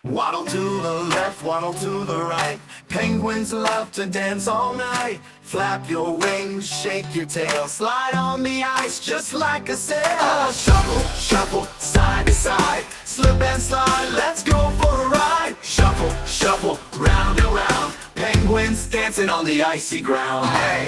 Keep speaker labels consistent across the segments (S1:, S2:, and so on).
S1: Waddle to the left, waddle to the right. Penguins love to dance all night. Flap your wings, shake your tail, slide on the ice just like a sail. Shuffle, shuffle, side to side, slip and slide, let's go for a ride. Shuffle, shuffle, round and round, penguins dancing on the icy ground. Hey!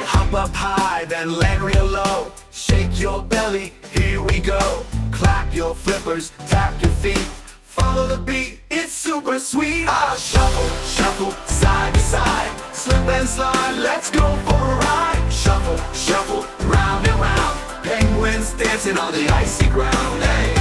S1: Hop up high, then land real low. Shake your belly, here we go. Clap your flippers, tap your feet. Follow the beat, it's super sweet. Shuffle, shuffle, side to side, slip and slide, let's go for a ride. Shuffle, shuffle, round and round, penguins dancing on the icy ground. Hey!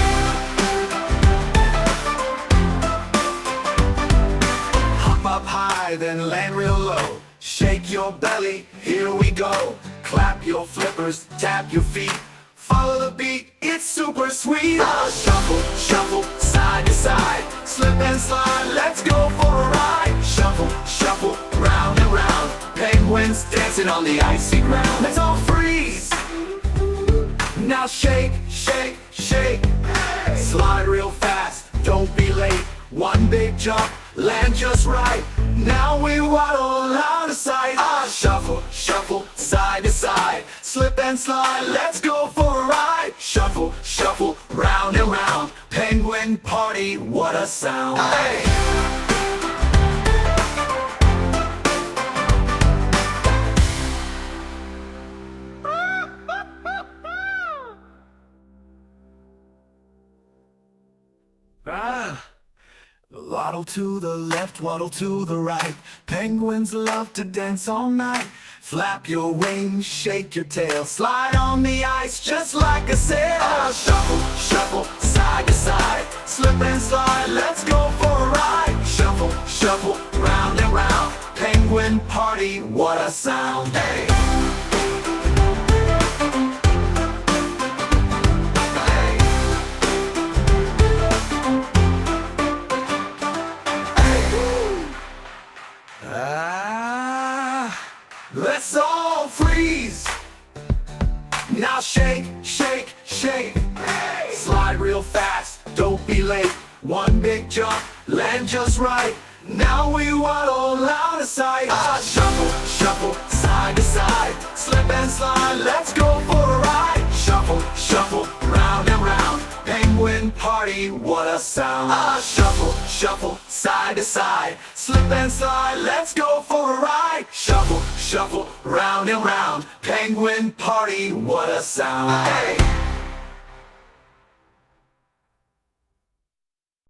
S1: Hop up high, then land real low. Shake your belly, here we go. Clap your flippers, tap your feet. Follow the beat, it's super sweet. Shuffle, shuffle, side to side, slip and slide, let's go for a ride. Shuffle, shuffle, round and round, penguins dancing on the icy ground. Let's all freeze. Now shake, shake, shake. Slide real fast, don't be late. One big jump, land just right. Now we waddle out of sight. Shuffle, shuffle, side to side, slip and slide, let's go for a ride. Shuffle, shuffle, round and round, penguin party, what a sound. Hey! Waddle to the left, waddle to the right. Penguins love to dance all night. Flap your wings, shake your tail, slide on the ice just like a sail. Shuffle, shuffle, side to side, slip and slide, let's go for a ride. Shuffle, shuffle, round and round, penguin party, what a sound. Hey! Let's all freeze. Now shake, shake, shake. Hey! Slide real fast, don't be late. One big jump, land just right. Now we waddle out of sight. Shuffle, shuffle, side to side, slip and slide, let's go for a ride. Shuffle, shuffle, round and round, penguin party, what a sound. Shuffle, shuffle, side to side, slip and slide, let's go for a ride. Shuffle, shuffle, round and round, penguin party, what a sound. Hey!